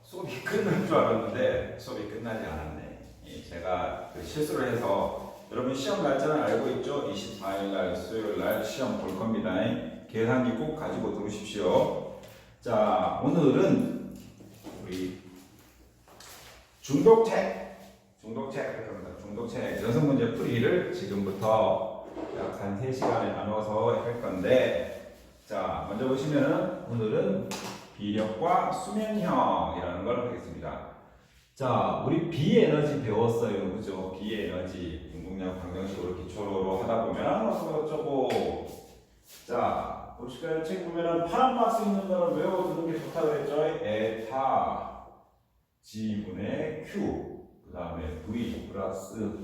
수업이 끝날 줄 알았는데 수업이 끝나지 않았네. 제가 실수를 해서 여러분 시험 날짜는 알고 있죠? 24일 날 수요일 날 시험 볼 겁니다. 계산기 꼭 가지고 들으십시오. 자, 오늘은 우리 중독책 연습 문제 풀이를 지금부터 약 한 3시간에 나눠서 할 건데, 자, 먼저 보시면은 오늘은 비력과 수면형이라는 걸 하겠습니다. 자, 우리 비에너지 배웠어요. 그죠? 비에너지 인공량 방정식으로 기초로 하다 보면 어쩌고. 자, 보실까요? 책 보면은 파란 박스 있는 거는 외워두는 게 좋다고 그랬죠? 에타 G분의 Q, 그 다음에 V 플러스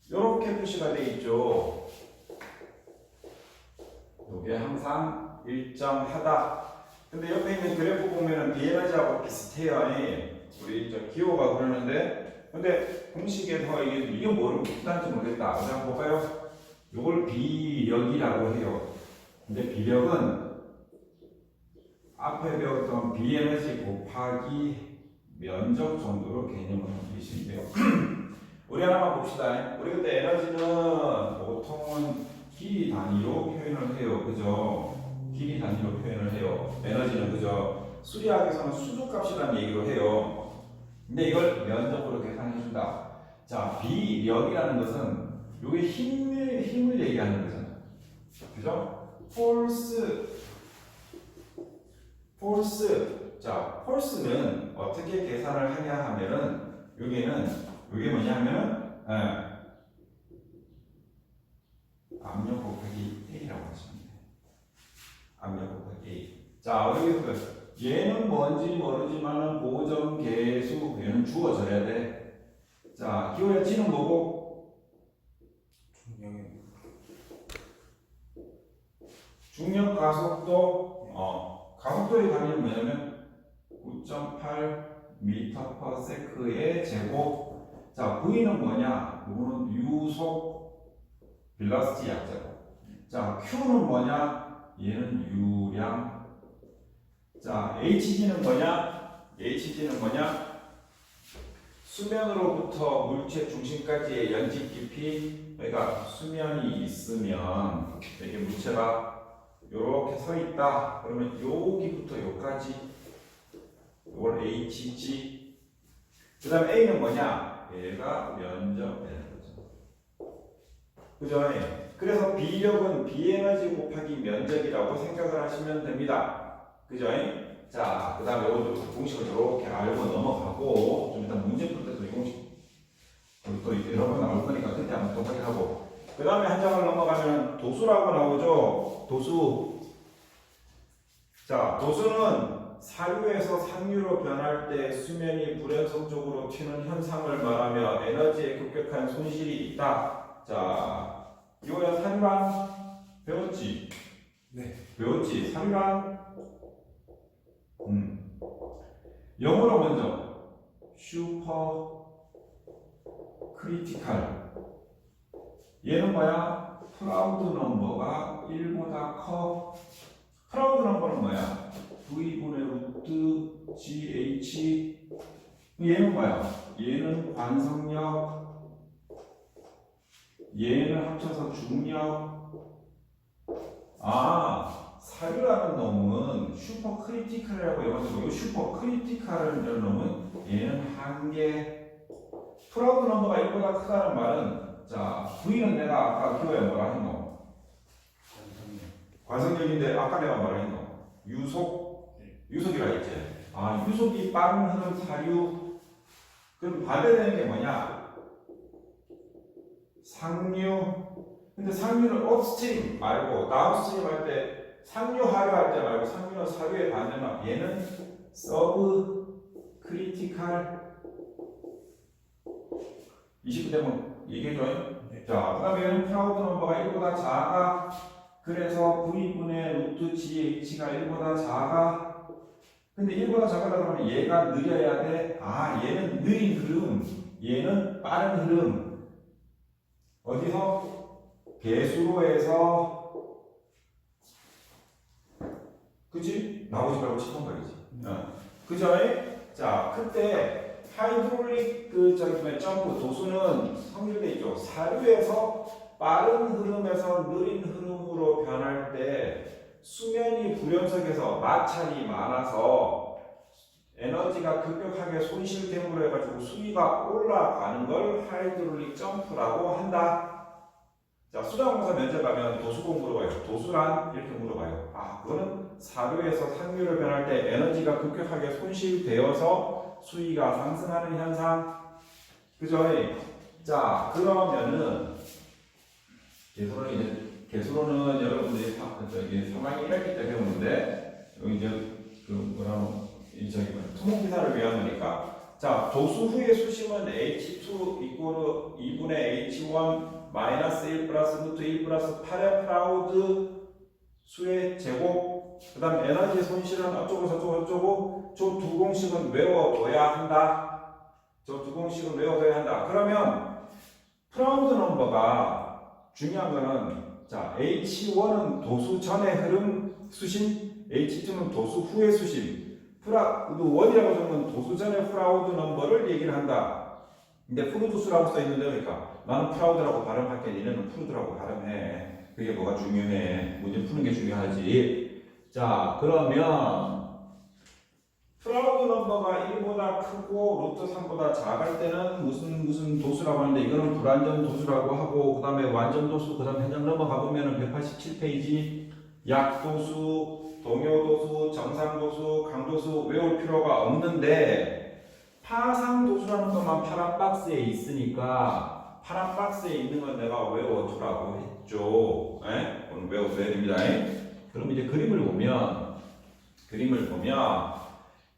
이렇게 표시가 되어 있죠. 이게 항상 일정하다. 근데 옆에 있는 그래프 보면은 비에너지하고 비슷해요. 우리 기호가 그러는데, 근데 공식에서 이게 뭐를 뜻하는지 모르겠다. 그냥 볼까요? 이걸 비력이라고 해요. 근데 비력은 앞에 배웠던 비에너지 곱하기 면적 정도로 개념을 갖고 계시면 돼요. 우리 하나만 봅시다. 우리 그때 에너지는 보통은 길이 단위로 표현을 해요. 그죠? 길이 단위로 표현을 해요. 에너지는 그죠? 수리학에서는 수소값이라는 얘기로 해요. 근데 이걸 면적으로 계산해준다. 자, 비력이라는 것은 요게 힘을 얘기하는 거잖아. 그죠? 폴스. 자, 폴스는 어떻게 계산을 하냐 하면은 요게 뭐냐면은 압력 곱하기 A라고 하시면 돼요. 압력 곱하기 A. 자, 여기서 얘는 뭔지 모르지만은 고정계수, 얘는 주어져야 돼. 자, 기호의 G는 뭐고? 중력 가속도. 가속도의 단위는 뭐냐면 9.8m/s의 제곱. 자, V는 뭐냐? 이거는 유속 velocity 약자고. 자, Q는 뭐냐? 얘는 유량. 자, HG는 뭐냐? 수면으로부터 물체 중심까지의 연직 깊이. 그러니까 수면이 있으면 이게 물체가 이렇게 서 있다. 그러면 여기부터 여기까지. 이걸 HG. 그 다음에 A는 뭐냐? 얘가 면적되는 거죠. 그죠? 그래서 비력은 비에너지 곱하기 면적이라고 생각을 하시면 됩니다. 그죠? 자, 그 다음에 이것도 공식을 이렇게 알고 넘어가고, 좀 일단 문제 풀 때도 이 공식 또 여러 번 나올 거니까 그때 한번 또 확인하고, 그 다음에 한 장을 넘어가면 도수라고 나오죠. 도수. 자, 도수는 사유에서 상유로 변할 때 수면이 불연속적으로 튀는 현상을 말하며 에너지의 급격한 손실이 있다. 자, 이거야 사유란 배웠지? 네. 배웠지? 사유란? 영어로 먼저 슈퍼 크리티컬. 얘는 뭐야? 프라우드 넘버가 1보다 커. 프라우드 넘버는 뭐야? V분의 루트 GH. 얘는 뭐야? 얘는 관성력, 얘는 합쳐서 중력. 사유라는 놈은 슈퍼 크리티컬이라고 영어로. 이 슈퍼 크리티컬이라는 놈은 얘는 한계. 프라우드 넘버가 1보다 크다는 말은, 자, V는 내가 아까 기호에 뭐라 했노? 관성력인데 아까 내가 뭐라 했노? 유속이라 했지. 유속이 빠른 흐름 사유. 그럼 반대되는 게 뭐냐? 상류. 근데 상류는 업스트림 말고 다운스트림 할 때, 상류 하류 할 때 말고 상류는 사유의 반대만. 얘는 서브 크리티컬. 20분 되면 얘기해줘. 네. 자, 그 다음에 얘는 프라우드 넘버가 1보다 작아. 그래서 V분의 루트 GH가 1보다 작아. 근데 1보다 작으다 그러면 얘가 느려야 돼. 얘는 느린 흐름, 얘는 빠른 흐름. 어디서? 계수로에서. 그치? 나머지 말고 치는 거지. 그죠? 자, 그때 하이드롤릭 점프 도수는 성질돼 있죠. 사류에서 빠른 흐름에서 느린 흐름으로 변할 때 수면이 불연속해서 마찰이 많아서 에너지가 급격하게 손실됨으로 해가지고 수위가 올라가는 걸 하이드롤릭 점프라고 한다. 자, 수자공사 면접 가면 도수공 물어봐요. 도수란? 이렇게 물어봐요. 아, 그거는 사료에서 상류로 변할 때 에너지가 급격하게 손실되어서 수위가 상승하는 현상. 그죠? 자, 그러면은 개수로는 여러분들이 3학기 1학기 때 배우는데 여기 이제 토목기사를 위한 거니까. 자, 도수 후의 수심은 H2 이꼬르 2분의 H1 마이너스 1 플러스 루트 1 플러스 8의 프라우드 수의 제곱. 그 다음 에너지 손실은 어쩌고 저쩌고 저쩌고. 저 두 공식은 외워둬야 한다. 저 두 공식은 외워둬야 한다. 그러면 프라우드 넘버가 중요한 거는, 자, H1은 도수 전의 흐름 수심, H2는 도수 후의 수심. 프라우드 1이라고 적으면 도수 전의 프라우드 넘버를 얘기를 한다. 근데 프루드수라고 써있는데, 그러니까 나는 프라우드라고 발음할게, 니네는 프루드라고 발음해. 그게 뭐가 중요해. 문제 푸는 게 중요하지. 자, 그러면 프라우드 넘버가 1보다 크고 루트 3보다 작을 때는 무슨 도수라고 하는데, 이거는 불완전 도수라고 하고, 그 다음에 완전 도수, 그 다음에 현장 넘어가 보면은 187페이지 약도수, 동요도수, 정상도수, 강도수 외울 필요가 없는데, 파상도수라는 것만 파란 박스에 있으니까 파란 박스에 있는 건 내가 외워두라고 했죠. 오늘 외워둬야 됩니다. 그럼 이제 그림을 보면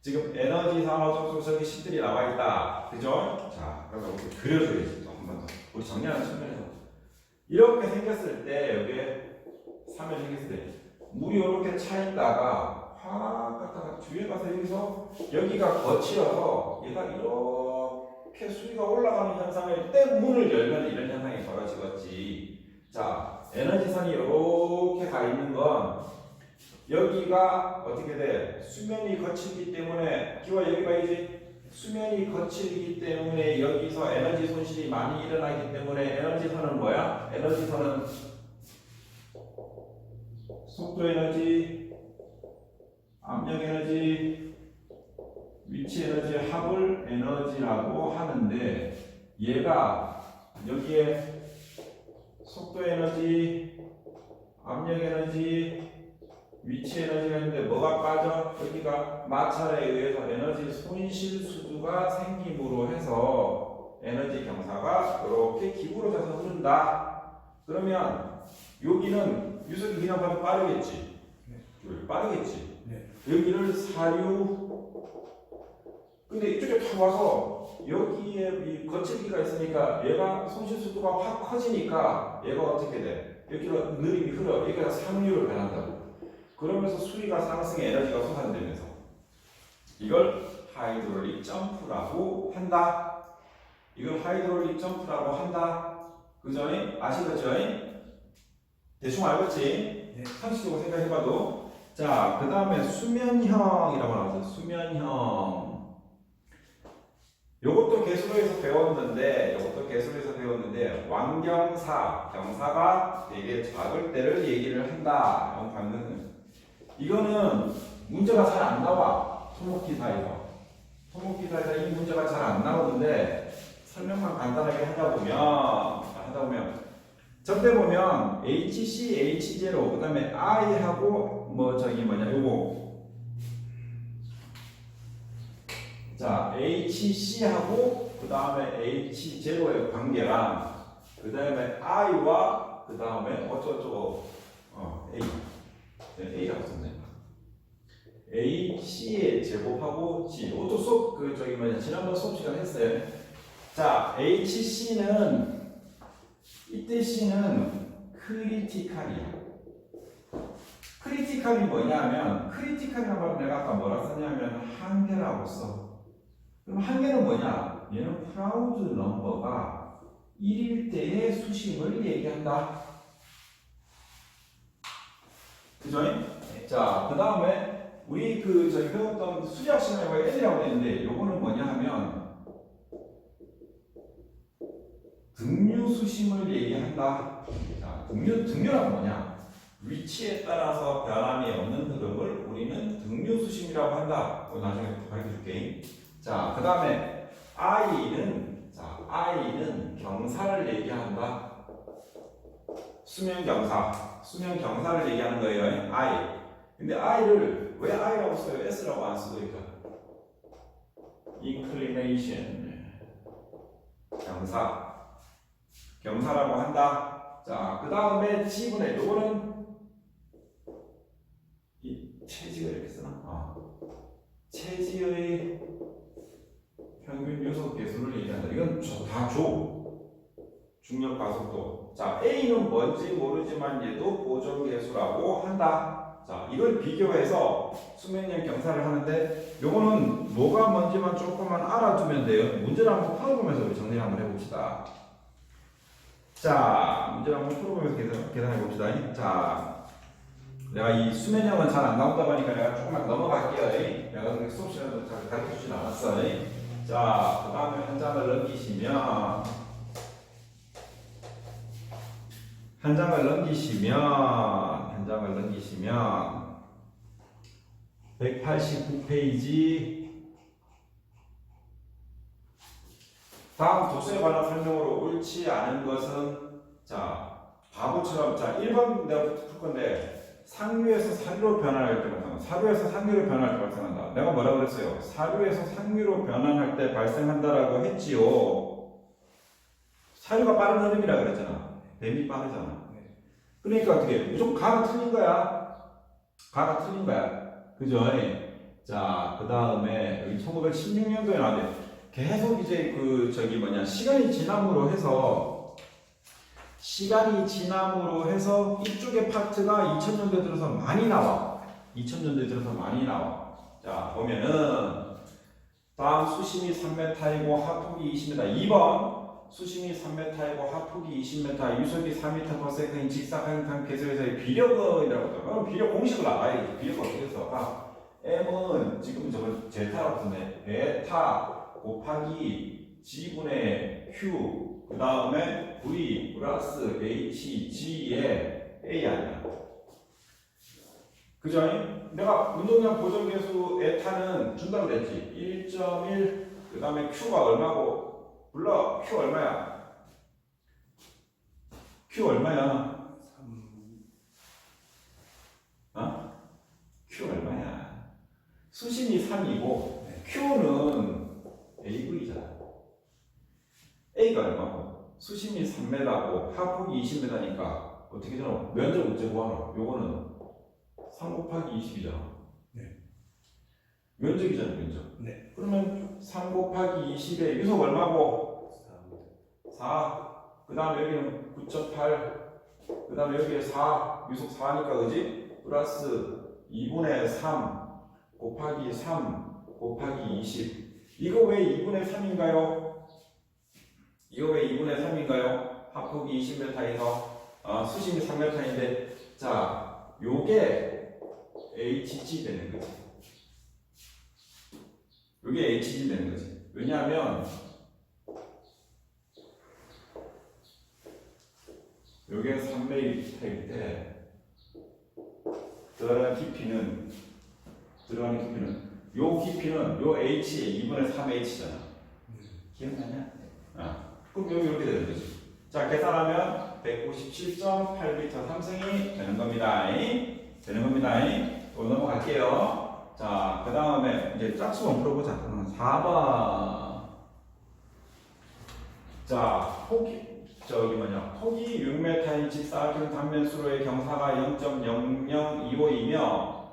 지금 에너지 산업 저기 식들이 나와 있다. 그죠? 자, 그래서 우리 그려줘야지. 또 한 번 더. 우리 정리하는 측면에서. 이렇게 생겼을 때, 여기에 사면 생겼을 때, 물이 이렇게 차 있다가, 확 갔다가 뒤에 가서 여기가 거치어서 얘가 이렇게 수위가 올라가는 현상일 때 문을 열면 이런 현상이 벌어지겠지. 자, 에너지선이 이렇게 가 있는 건, 여기가 어떻게 돼? 수면이 거치기 때문에 기와 여기가 이제 수면이 거치기 때문에 여기서 에너지 손실이 많이 일어나기 때문에 에너지선은 뭐야? 에너지선은 속도 에너지, 압력 에너지, 위치 에너지 합을 에너지라고 하는데, 얘가 여기에 속도 에너지, 압력 에너지, 위치 에너지가 있는데 뭐가 빠져? 여기가 마찰에 의해서 에너지 손실 수두가 생김으로 해서 에너지 경사가 이렇게 기울어져서 흐른다. 그러면 여기는 유속이 그냥 봐도 빠르겠지. 빠르겠지. 여기를 사류. 근데 이쪽에 탁 와서 여기에 이 거칠기가 있으니까 얘가 손실 수두가 확 커지니까 얘가 어떻게 돼? 여기로 느림이 흘러. 여기가 상류를 변한다고. 그러면서 수위가 상승해 에너지가 솟아내면서 이걸 하이드롤릭 점프라고 한다. 이걸 하이드롤릭 점프라고 한다. 그죠? 아시겠죠? 대충 알겠지? 상식적으로 생각해봐도. 자, 그 다음에 수면형이라고 나왔어요. 수면형. 요것도 개수로에서 배웠는데 완경사, 경사가 되게 작을 때를 얘기를 한다. 이거는 문제가 잘 안 나와. 토목기사에서 이 문제가 잘 안 나오는데 설명만 간단하게 하다 보면 전때 보면 HC, H0 그 다음에 I하고 요거 자 HC하고 그 다음에 H0의 관계랑 그 다음에 I와 그 다음에 어쩌고저쩌고 A라고 썼네. A, C의 제곱하고 G. 이것도 지난번 수업 시간 했어요. 자, HC는 이때 C는 크리티컬이야. 크리티컬이 뭐냐면 크리티컬이라는 말 내가 아까 뭐라 썼냐면 한계라고 써. 그럼 한계는 뭐냐? 얘는 프라우드 넘버가 1일 때의 수심을 얘기한다. 그죠? 자, 그 다음에 우리 그 저희 배웠던 수리학 시간에 N이라고 했는데 요거는 뭐냐 하면 등류수심을 얘기한다. 자, 등류란 뭐냐? 위치에 따라서 변함이 없는 흐름을 우리는 등류수심이라고 한다. 나중에 또 가르쳐 줄게. 자, 그 다음에 I는 경사를 얘기한다. 수면 경사를 얘기하는 거예요. I. 근데 I를 왜 I라고 써요? S라고 안 쓰고 있다. Inclination. 경사라고 한다. 자, 그 다음에 G분의 요거는 이 체지가 이렇게 쓰나? 체지의 평균 요속 계수를 얘기한다. 이건 다 중력 가속도. 자, A는 뭔지 모르지만 얘도 보정 계수라고 한다. 자, 이걸 비교해서 수면형 경사를 하는데 요거는 뭐가 뭔지만 조금만 알아두면 돼요. 문제를 한번 풀어보면서 우리 정리 한번 해봅시다. 자, 문제를 한번 풀어보면서 계산해 봅시다. 자, 내가 이 수면형은 잘 안 나온다고 하니까 내가 조금만 넘어갈게요. 내가 수업 시간에도 잘 가르쳐 주진 않았어. 자, 그 다음에 한 장을 넘기시면 189페이지 다음 도수에 관한 설명으로 옳지 않은 것은 자 바보처럼 자 1번 내가 풀 건데 상류에서 사류로 변환할 때 발생한다. 사류에서 상류로 변환할 때 발생한다. 내가 뭐라고 그랬어요? 사류에서 상류로 변환할 때 발생한다라고 했지요. 사류가 빠른 흐름이라 그랬잖아. 뱀이 빠르잖아. 그러니까 어떻게 무조건 가가 틀린 거야. 그죠? 자, 그 다음에 여기 1916년도에 나왔는데 계속 이제 그 시간이 지남으로 해서 이쪽의 파트가 2000년대 들어서 많이 나와. 자, 보면은 다음 수심이 3m이고 하폭이 20m. 2번 수심이 3m이고 하폭이 20m, 유속이 4m/s인 직사각형 계속에서의 비력이라고 하죠. 비력 공식을 알아야지. 비력 어떻게 써? M은 지금 저거 제타라고 쓰네. 베타 곱하기 G분의 Q 그 다음에 V 플러스 HG의 A 아니야. 그죠? 내가 운동량 보정계수 에타는 준다고 그랬지. 1.1 그 다음에 Q가 얼마고 불러. Q 얼마야? Q 얼마야? Q 얼마야? 수심이 3이고 Q는 AV잖아. A가 얼마고? 수심이 3m고 하폭이 20m니까 어떻게 되나? 면적 어째 구하나? 요거는 3 곱하기 20이잖아. 면적이잖아, 면적. 그러면 3 곱하기 20에 유속 얼마고? 4. 그 다음에 여기는 9.8. 그 다음에 여기에 4. 유속 4니까, 그지? 플러스 2분의 3 곱하기 3 곱하기 20. 이거 왜 2분의 3인가요? 하폭이 20m에서 수심이 3m인데, 자, 요게 HG 되는 거지. 왜냐하면 요게 3m일 때 들어가는 깊이는 요 깊이는 요 H에 2분의 3H잖아. 기억나냐? 그럼 여기 이렇게 되는 거지. 자, 계산하면 197.8m 삼승이 되는 겁니다. 또 넘어갈게요. 자, 그 다음에 이제 짝수만 풀어보자. 4번. 자, 폭이 6m인 직사각형 단면수로의 경사가 0.0025이며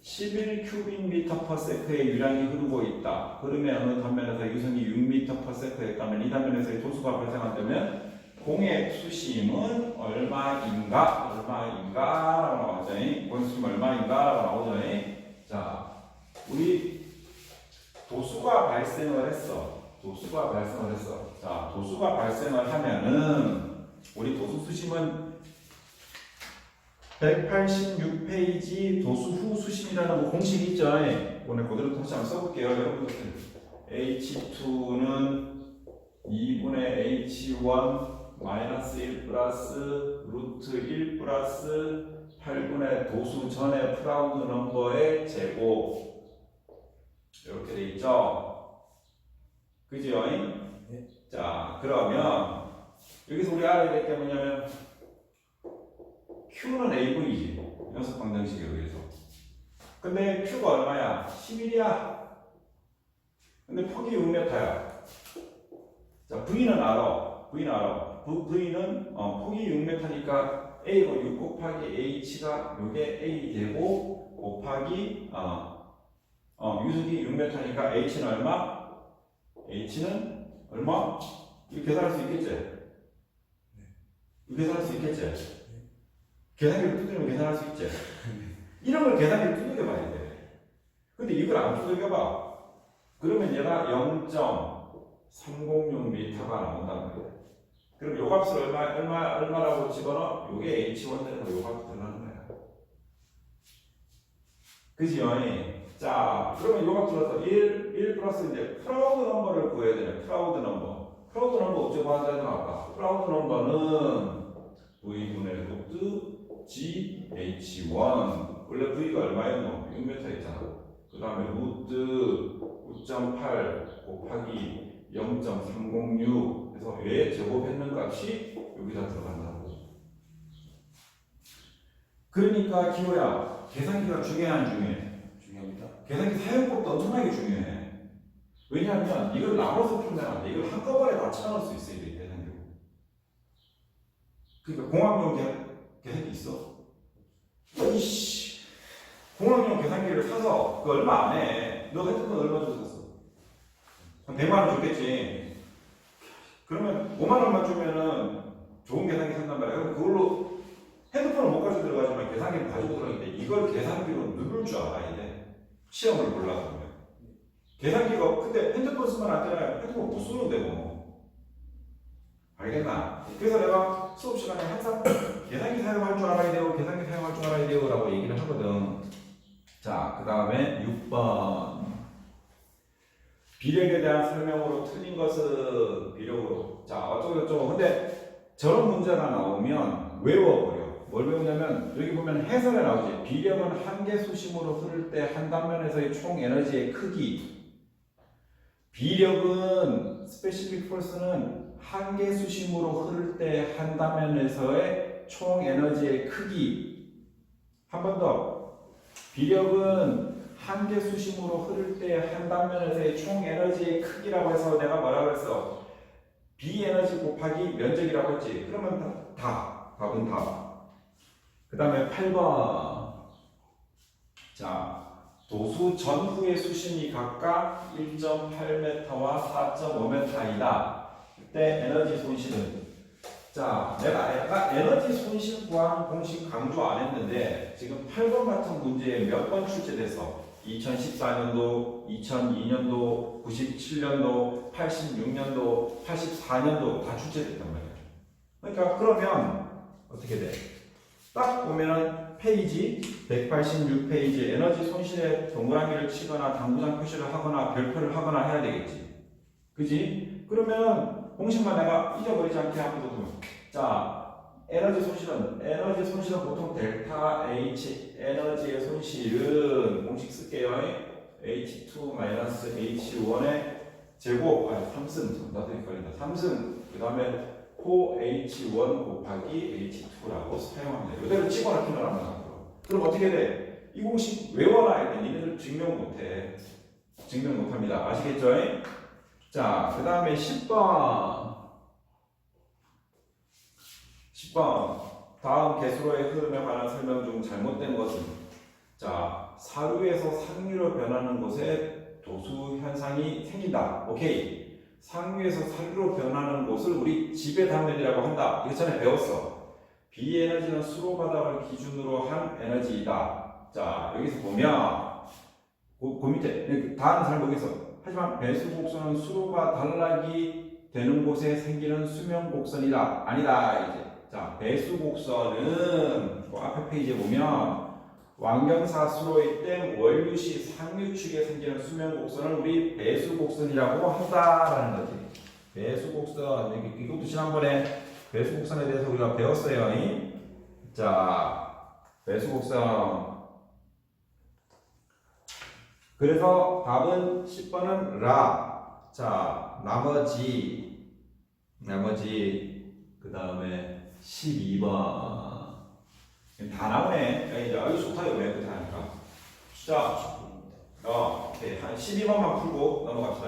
11큐빅미터/s의 유량이 흐르고 있다. 흐름의 어느 단면에서 유성이 6m/s에 있다면 이 단면에서의 도수가 발생한다면 공의 수심은 얼마인가? 라고 나오죠. 공의 수심 얼마인가? 라고 나오죠. 자, 우리 도수가 발생을 했어. 자, 도수가 발생을 하면은 우리 도수 수심은 186페이지 도수후 수심이라는 거 공식이 있죠. 오늘 그대로 다시 한번 써볼게요. 여러분들 H2는 2분의 H1 마이너스 1 플러스 루트 1 플러스 8분의 도수 전의 프라우드 넘버의 제곱 이렇게 돼 있죠. 그죠? 네. 자, 그러면 여기서 우리 알아야 될 게 뭐냐면 Q는 AV지. 연속 방정식에 의해서. 근데 Q가 얼마야? 11이야. 근데 폭이 6m야. 자, V는 알아. V는 알아. V는 폭이 6m니까 A가 6 곱하기 H가 요게 A 되고 곱하기 유속이 6m니까 H는 얼마? H는 얼마? 이거 계산할 수 있겠지? 이거 계산할 수 있겠지? 계산기를 두드리면 계산할 수 있지? 이런 걸 계산기를 두들겨 봐야 돼. 근데 이걸 안 두들겨 봐. 그러면 얘가 0.306m가 나온다는 거야. 그럼 요 값을 얼마라고 집어넣어? 요게 H1 되는 거 요 값이 들어가는 거야. 그지요? 자, 그러면 요 값 들어서 1 플러스 이제 프라우드 넘버를 구해야 되네. 프라우드 넘버. 프라우드 넘버 어쩌고 하자면 아까. 프라우드 넘버는 V분의 루트 GH1 원래 V가 얼마였노? 6m였잖아. 그 다음에 루트 9.8 곱하기 0.306 해서 왜 제곱했는 값이 여기다 들어간다고. 그러니까 기호야, 계산기가 중요해 안 중요해? 중요합니다. 계산기 사용법도 엄청나게 중요해. 왜냐하면 이걸 나눠서 풀면 안 돼. 이걸 한꺼번에 다 쳐넣을 수 있어야 돼, 계산기로. 그러니까 공학용 계산기 있어? 이씨, 공학용 계산기를 사서 그거 얼마 안 해. 너 핸드폰 얼마 주고 샀어? 한 100만 원 줬겠지. 그러면 5만 원만 주면은 좋은 계산기 산단 말이야. 그럼 그걸로 핸드폰을 못 가지고 들어가지만 계산기를 가지고 들어가는데 이걸 계산기로 누를 줄 알아야 돼. 시험을 보려고 하면. 계산기가 근데 핸드폰 쓰면 안 되나요? 핸드폰 못 쓰는데 뭐. 알겠나? 그래서 내가 수업 시간에 항상 계산기 사용할 줄 알아야 돼요. 계산기 사용할 줄 알아야 돼요. 라고 얘기를 하거든. 자, 그 다음에 6번. 비력에 대한 설명으로 틀린 것은 비력으로. 자, 어쩌고저쩌고. 근데 저런 문제가 나오면 외워버려. 뭘 외우냐면 여기 보면 해설에 나오지. 비력은 한계 수심으로 흐를 때 한 단면에서의 총 에너지의 크기. 비력은 스페시픽 포스는 한계 수심으로 흐를 때 한 단면에서의 총 에너지의 크기. 한 번 더. 비력은 한계 수심으로 흐를 때 한 단면에서의 총 에너지의 크기라고 해서 내가 뭐라 그랬어? B 에너지 곱하기 면적이라고 했지. 그러면 다. 답은 다. 그 다음에 8번. 자, 도수 전후의 수심이 각각 1.8m와 4.5m이다. 그때 에너지 손실은? 자, 내가 에너지 손실 구하는 공식 강조 안 했는데 지금 8번 같은 문제에 몇 번 출제돼서 2014년도, 2002년도, 97년도, 86년도, 84년도 다 출제됐단 말이야. 그러니까 그러면 어떻게 돼? 딱 보면은 페이지 186페이지 에너지 손실에 동그라미를 치거나 당구장 표시를 하거나 별표를 하거나 해야 되겠지. 그지? 그러면 공식만 내가 잊어버리지 않게 한번 보면 자, 에너지 손실은 보통 델타 H 에너지의 손실은 공식 쓸게요. H2-H1의 제곱, 3승, 나도 헷갈린다. 3승, 그 다음에 4H1 곱하기 H2라고 사용합니다. 이대로 집어넣기만 하면 나와요. 그럼 어떻게 돼? 이 공식 외워놔야 돼. 니네들 증명 못해. 증명 못합니다. 아시겠죠? 자, 그 다음에 10번. 다음 개수로의 흐름에 관한 설명 중 잘못된 것은 자, 사류에서 상류로 변하는 곳에 도수 현상이 생긴다. 오케이. 상류에서 사류로 변하는 곳을 우리 지배 단면이라고 한다. 이거 전에 배웠어. B에너지는 수로 바닥을 기준으로 한 에너지이다. 자, 여기서 보면 그 밑에 다는 잘 모르겠어. 하지만 배수 곡선은 수로가 단락이 되는 곳에 생기는 수명 곡선이다. 아니다. 이제 자, 배수 곡선은 그 앞에 페이지에 보면 완경사 수로일 땐 원류시 상류축에 생기는 수면 곡선을 우리 배수 곡선이라고 한다라는 거지. 배수 곡선, 이것도 지난번에 배수 곡선에 대해서 우리가 배웠어요. 자, 배수 곡선. 그래서 답은 10번은 라. 자, 나머지 그 다음에 12번 다 나오네. 야, 이거 좋다. 왜 그렇게 하니까. 자, 오케이. 한 12번만 풀고 넘어갑시다.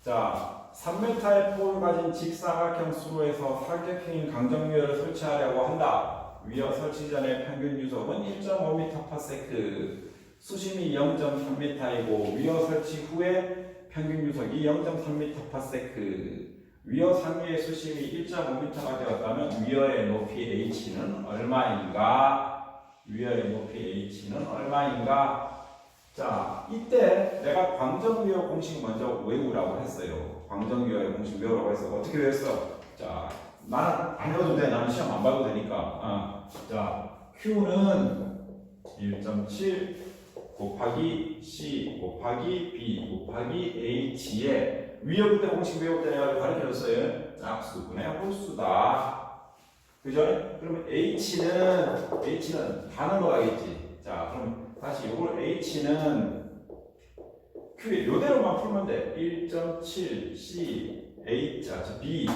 자, 3m의 폭을 가진 직사각형 수로에서 사격형인 강정유혈을 설치하려고 한다. 위어 설치 전에 평균 유속은 1.5m/s, 수심이 0.3m이고 위어 설치 후에 평균 유속이 0.3m/s. 위어 상류의 수심이 1.5m가 되었다면 위어의 높이 h는 얼마인가? 위어의 높이 h는 얼마인가? 자, 이때 내가 광정위어 공식 먼저 외우라고 했어요. 광정위어의 공식 외우라고 해서 어떻게 외웠어? 자, 나는 안 외워도 돼. 나는 시험 안 봐도 되니까. 자, Q는 1.7 곱하기 C 곱하기 B 곱하기 H에 위어 그때 공식 외울 때 내가 가르쳐줬어요. 짝수분의 홀수다. 그죠? 그러면 H는 다 넘어가겠지. 자, 그럼 다시 이걸 H는 Q에 요대로만 풀면 돼. 1.7 C H 자, B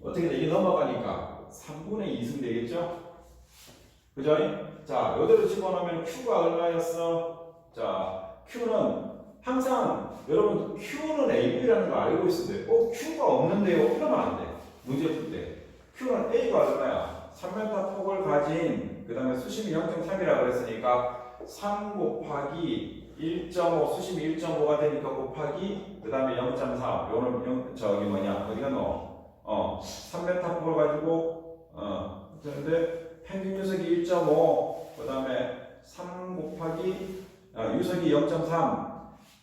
어떻게 돼? 이게 넘어가니까 3분의 2승 되겠죠? 그죠? 자, 요대로 집어넣으면 Q가 얼마였어? 자, Q는 항상 여러분 Q는 AB라는 거 알고 있어야 돼. Q가 없는데요? 그러면 안 돼. 문제 풀 때. Q는 A가 얼마야? 3m 폭을 가진 그 다음에 수심이 0.3이라고 그랬으니까 3 곱하기 1.5 수심이 1.5가 되니까 곱하기 그 다음에 0.3 요는 저기 뭐냐 어디가 너 3m 폭을 가지고 그런데 평균 유속이 1.5 그 다음에 3 곱하기 유속이 0.3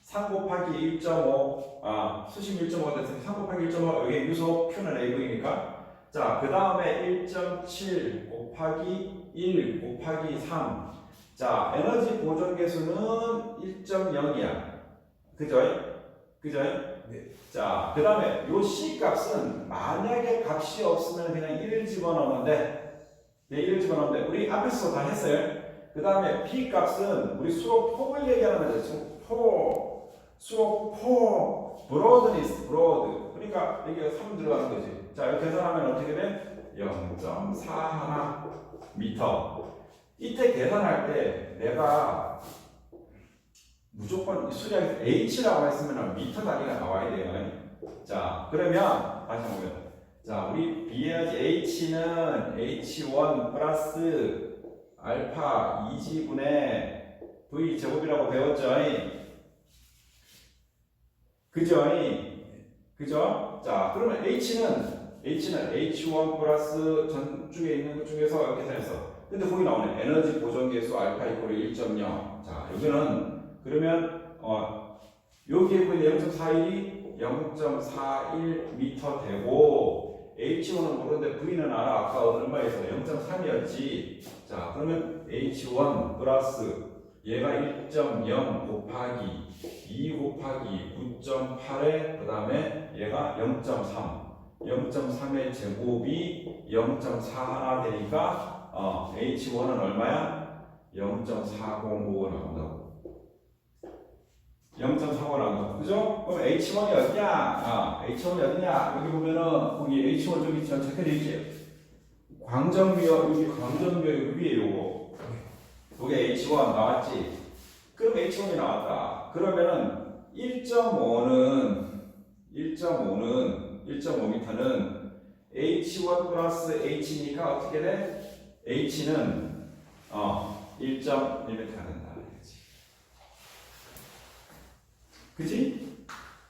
3 곱하기 1.5 수심 1.5가 됐으니 3 곱하기 1.5 여기 유속 Q는 AV니까 자, 그 다음에 1.7 곱하기 1 곱하기 3 자, 에너지 보존 계수는 1.0이야 그죠? 네. 자, 그 다음에 요 C 값은 만약에 값이 없으면 그냥 1을 집어넣으면 돼. 네, 1을 집어넣으면 돼. 우리 앞에서 다 했어요. 그 다음에 B 값은 우리 수로 폭을 얘기하는 거죠. 수로 폭, 브로드니스, 브로드. 그러니까 여기가 3 들어가는 거지. 자, 이렇게 계산하면 어떻게 돼? 0.41 미터. 이때 계산할 때 내가 무조건 수량에서 H라고 했으면 미터 단위가 나와야 돼요. 자, 그러면 다시 보면 자, 우리 B에너지 H는 H1 플러스 알파 2지분의 V 제곱이라고 배웠죠? 그죠? 자, 그러면 H는 H1 플러스 전쪽에 있는 것 중에서 이렇게 계산했어. 근데 거기 나오네. 에너지 보존 계수 알파 이퀄 1.0. 자, 여기는 그러면 여기에 보이는 0.41이 0.41 미터 되고 H1은 모르는데 V는 알아. 아까 얼마에서 0.3이었지. 자, 그러면 H1 플러스 얘가 1.0 곱하기 2 곱하기 9.8에 그 다음에 얘가 0.3의 제곱이 0.41 되니까 H1은 얼마야? 0.405 나온다고. 0.45 나온다고. 그죠? 그럼 H1이 어디냐? H1이 어디냐? 여기 보면은 거기 H1 저기 적혀져 있지. 광정위어 여기 광정위어 위에 요거. 여기 H1 나왔지. 그럼 H1이 나왔다. 그러면은 1.5m는 H1 플러스 H니까 어떻게 돼? H는 1.1m가 된다.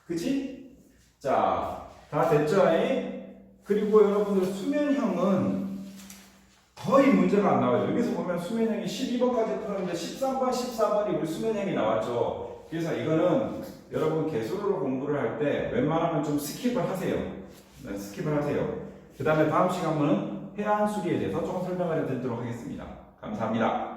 그치? 자, 다 됐죠? 그리고 여러분들 수면형은 거의 문제가 안 나와요. 여기서 보면 수면형이 12번까지 풀었는데 13번, 14번이 우리 수면형이 나왔죠. 그래서 이거는 여러분 개수로 공부를 할 때 웬만하면 좀 스킵을 하세요. 네, 스킵을 하세요. 그 다음에 다음 시간은 해안 수리에 대해서 조금 설명을 해드리도록 하겠습니다. 감사합니다.